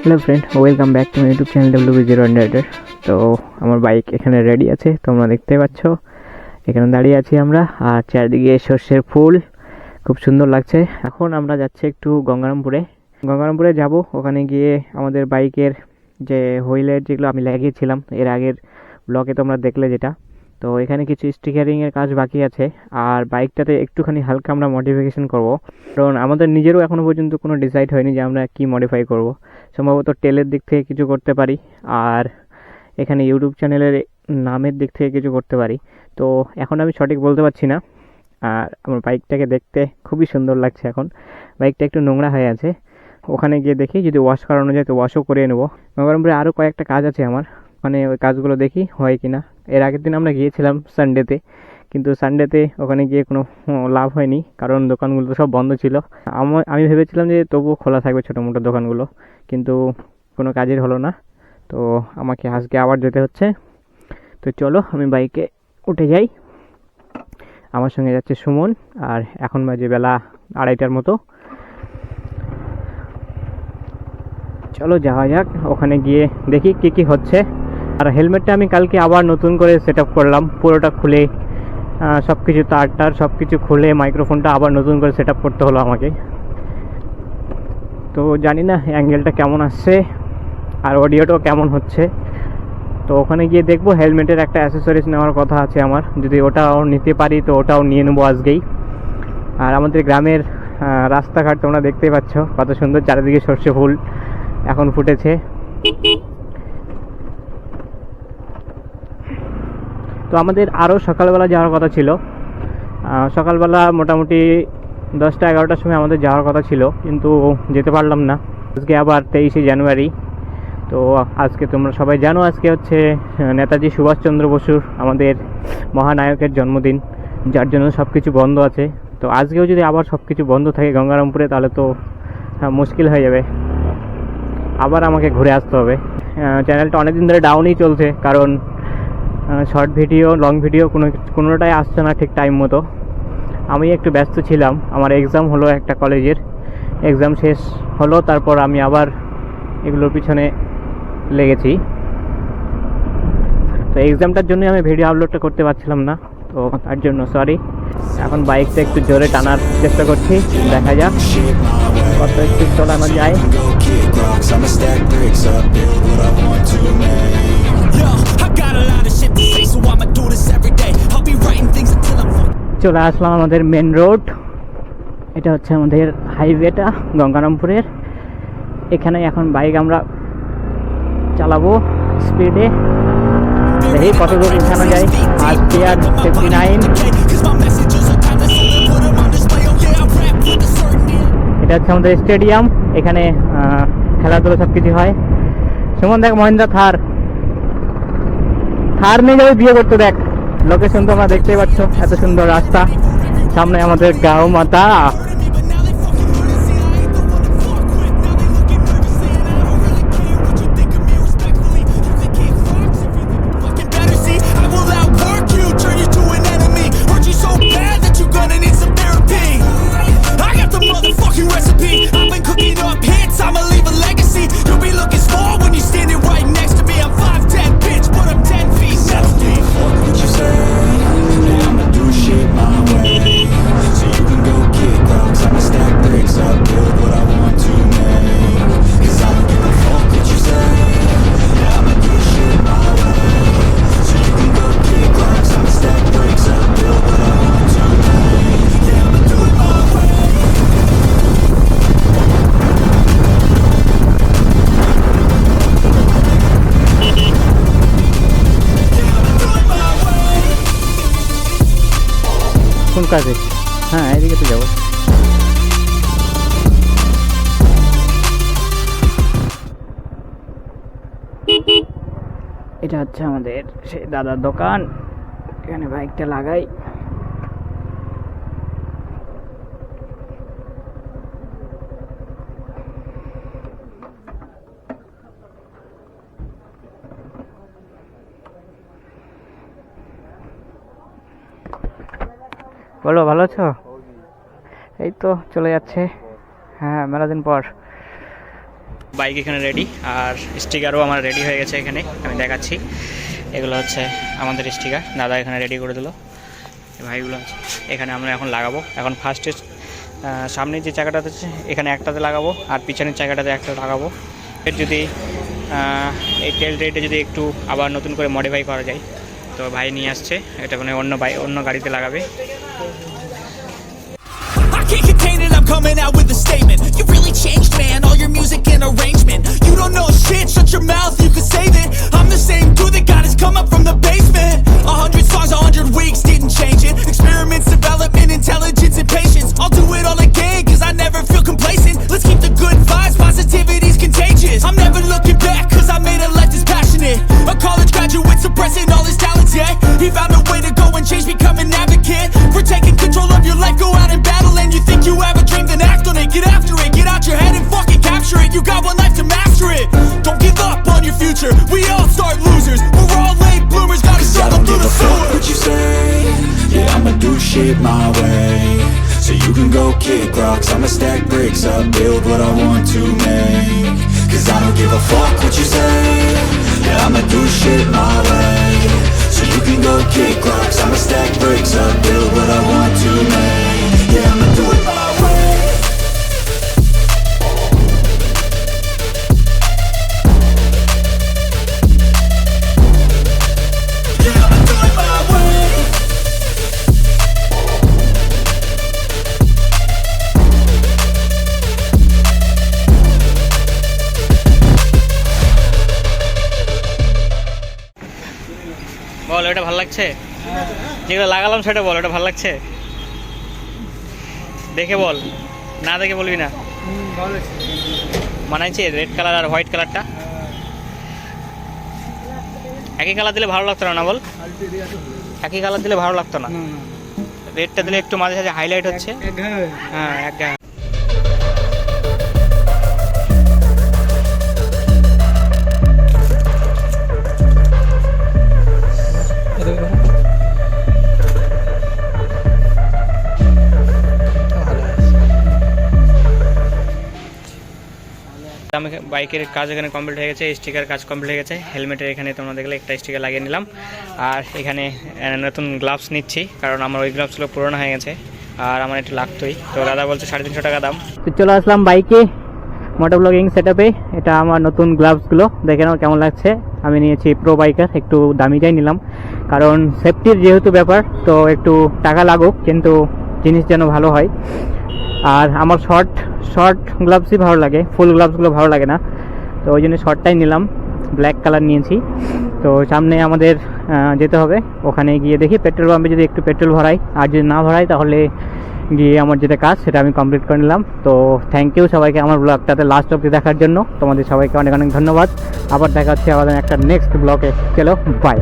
Hello friend, welcome back to my YouTube channel WB0 তো আমার bike এখানে ready আছে, তোমরা দেখতে পাচ্ছ। এখানে দাঁড়িয়ে আছি আমরা, আর চারদিকে সর্ষের ফুল, খুব সুন্দর লাগছে। এখন আমরা যাচ্ছি একটু গঙ্গারামপুরে যাব। ওখানে গিয়ে আমাদের বাইকের যে হুইলের যেগুলো আমি লাগিয়েছিলাম এর আগের ব্লগে তোমরা দেখলে যেটা, তো এখানে কিছু স্টিকারিংয়ের কাজ বাকি আছে। আর বাইকটাতে একটুখানি হালকা আমরা মডিফিকেশন করব, কারণ আমাদের নিজেরও এখনও পর্যন্ত কোনো ডিসাইড হয়নি যে আমরা কি মডিফাই করব। সম্ভবত টেলের দিক থেকে কিছু করতে পারি, আর এখানে ইউটিউব চ্যানেলের নামের দিক থেকে কিছু করতে পারি। তো এখন আমি সঠিক বলতে পারছি না। আর আমার বাইকটাকে দেখতে খুবই সুন্দর লাগছে। এখন বাইকটা একটু নোংরা হয়ে আছে, ওখানে গিয়ে দেখি যদি ওয়াশ করানো যায় তো ওয়াশও করে নেবো। গঙ্গারামপুরে আরও কয়েকটা কাজ আছে আমার, মানে ওই কাজগুলো দেখি হয় কি না। এর আগের দিন আমরা গিয়েছিলাম সানডেতে, কিন্তু সানডেতে ওখানে গিয়ে কোনো লাভ হয়নি, কারণ দোকানগুলো তো সব বন্ধ ছিল। আমি ভেবেছিলাম যে তবুও খোলা থাকবে ছোটো মোটো দোকানগুলো, কিন্তু কোনো কাজের হলো না। তো আমাকে আজকে আবার যেতে হচ্ছে। তো চলো আমি বাইকে উঠে যাই। আমার সঙ্গে যাচ্ছে সুমন, আর এখন বাজে বেলা 2:30টার মতো। চলো যাওয়া যাক, ওখানে গিয়ে দেখি কী কী হচ্ছে। আর হেলমেটটা আমি কালকে আবার নতুন করে সেট আপ করলাম, পুরোটা খুলে সব কিছু তার সব কিছু খুলে মাইক্রোফোনটা আবার নতুন করে সেট আপ করতে হলো আমাকে। তো জানি না অ্যাঙ্গেলটা কেমন আসছে আর অডিওটাও কেমন হচ্ছে। তো ওখানে গিয়ে দেখবো। হেলমেটের একটা অ্যাসেসরিজ নেওয়ার কথা আছে আমার, যদি ওটাও নিতে পারি তো ওটাও নিয়ে নেবো আজকেই। আর আমাদের গ্রামের রাস্তাঘাট তোমরা দেখতেই পাচ্ছ কত সুন্দর, চারিদিকে সর্ষে ফুল এখন ফুটেছে। তো আমাদের আরও সকালবেলা যাওয়ার কথা ছিল, সকালবেলা মোটামুটি 10টা-11টার সময় আমাদের যাওয়ার কথা ছিল, কিন্তু যেতে পারলাম না। আজকে আবার 23শে জানুয়ারি। তো আজকে তোমরা সবাই জানো আজকে হচ্ছে নেতাজি সুভাষচন্দ্র বসুর, আমাদের মহানায়কের জন্মদিন, যার জন্য সব কিছু বন্ধ আছে। তো আজকেও যদি আবার সব কিছু বন্ধ থাকে গঙ্গারামপুরে, তাহলে তো মুশকিল হয়ে যাবে, আবার আমাকে ঘুরে আসতে হবে। চ্যানেলটা অনেকদিন ধরে ডাউনই চলছে, কারণ শর্ট ভিডিও লং ভিডিও কোনোটাই আসছে না ঠিক টাইম মতো। আমি একটু ব্যস্ত ছিলাম, আমার এক্সাম হলো, একটা কলেজের এক্সাম শেষ হলো, তারপর আমি আবার এগুলোর পিছনে লেগেছি। তো এক্সামটার জন্যই আমি ভিডিও আপলোডটা করতে পারছিলাম না, তো তার জন্য সরি। এখন বাইকটা একটু জোরে টানার চেষ্টা করছি, দেখা যাক কত একটু চালানো যায়। চলে আসলাম আমাদের মেন রোড, এটা হচ্ছে আমাদের হাইওয়েটা গঙ্গারামপুরের। এখানে এখন বাইক আমরা চালাবো স্পিডে, দেখি কত দূর উঠানো যায়। আর PR 59, এটা হচ্ছে আমাদের স্টেডিয়াম, এখানে খেলাধুলো সব কিছু হয়। সুমন দেখ, মহিন্দ্রা থার নিয়ে যাবে বিয়ে করতে। দেখ লোকেশন তোমরা দেখতেই পাচ্ছ, এত সুন্দর রাস্তা, সামনে আমাদের গাঁও মাতা। কোন কাজে? হ্যাঁ, এদিকে তো যাবো। এটা হচ্ছে আমাদের সেই দাদার দোকান, এখানে বাইকটা লাগাই। বলো, ভালো আছো? এই তো চলে যাচ্ছে, হ্যাঁ মেলা দিন পর। বাইক এখানে রেডি, আর স্টিকারও আমার রেডি হয়ে গেছে। এখানে আমি দেখাচ্ছি, এগুলো হচ্ছে আমাদের স্টিকার, দাদা এখানে রেডি করে দিল। ভাইগুলো আছে এখানে আমরা এখন লাগাবো। এখন ফার্স্টে সামনের যে চাকাটাতে আছে এখানে একটাতে লাগাবো, আর পিছনের চাকাটাতে একটা লাগাবো। এর যদি এই টেল রেটে যদি একটু আবার নতুন করে মডিফাই করা যায়, তো ভাই নিয়ে আসছে এটা, মানে অন্য গাড়িতে লাগাবে। I can't contain it, I'm coming out with a statement. You really changed, man, all your music and arrangement. You don't know shit, shut your mouth, you can save it. I'm the same dude that got his come up from the basement. 100 songs, 100 weeks, didn't change it. Experiments, development, intelligence, and patience. I'll do it all again, cause I never feel complacent. Let's keep the good vibes, positivity's contagious. I'm never looking back, cause I made a life that's passionate. A college graduate suppressing all his talents, yeah. He found a way to go and change, become an advocate. For taking control of your life, go out and battle. And you think you have a dream, then act on it. Get after it, get out your head and fucking capture it. You got one life to master it. Don't give up on your future, we all start losers. We're all late bloomers, gotta struggle through the sewer. What you say? Yeah, I'ma do shit my way. So you can go kick rocks, I'ma stack bricks up, build what I want to make. Cause I don't give a fuck what you say. Yeah, I'ma do shit my way. So you can go kick rocks, I'ma stack bricks up, build what I want to make. Yeah, I'ma do it my way. Yeah, I'ma do it my way. বল, এটা ভালো লাগছে? যেগুলো লাগালাম সেটা বল, এটা ভালো লাগছে? দেখে বল, না দেখে বলবি না। মানাইছে রেড কালার আর হোয়াইট কালারটা? একই কালার দিলে ভালো লাগতো না, না বল? একই কালার দিলে ভালো লাগতো না, রেডটা দিলে একটু মাঝে সাঝে হাইলাইট হচ্ছে। হ্যাঁ, এক গায়ে। আমি বাইকের কাজ এখানে কমপ্লিট হয়ে গেছে, স্টিকার কাজ কমপ্লিট হয়ে গেছে। হেলমেটের এখানে তোমরা দেখলে একটা স্টিকার লাগিয়ে নিলাম, আর এখানে নতুন গ্লাভস নিচ্ছি, কারণ আমার ওই গ্লাভসগুলো পুরোনো হয়ে গেছে আর আমার একটু লাগতোই। তো দাদা বলছে 350 টাকা দাম। তো চলে আসলাম বাইকে মোটো ব্লগিং সেটআপে। এটা আমার নতুন গ্লাভসগুলো, দেখে নাও কেমন লাগছে। আমি নিয়েছি প্রো বাইকার, একটু দামিটাই নিলাম, কারণ সেফটির যেহেতু ব্যাপার, তো একটু টাকা লাগুক কিন্তু জিনিস যেন ভালো হয়। আর আমার শর্ট গ্লাভসই ভালো লাগে, ফুল গ্লাভসগুলো ভালো লাগে না, তো ওই জন্য শর্টটাই নিলাম, ব্ল্যাক কালার নিয়েছি। তো সামনে আমাদের যেতে হবে, ওখানে গিয়ে দেখি পেট্রোল পাম্পে যদি একটু পেট্রোল ভরাই, আর যদি না ভরাই তাহলে গিয়ে আমার যেটা কাজ সেটা আমি কমপ্লিট করে নিলাম। তো থ্যাংক ইউ সবাইকে আমার ব্লগটাতে লাস্ট অবধি দেখার জন্য, তোমাদের সবাইকে অনেক অনেক ধন্যবাদ। আবার দেখা হচ্ছে আমাদের একটা নেক্সট ব্লগে, চলো বাই।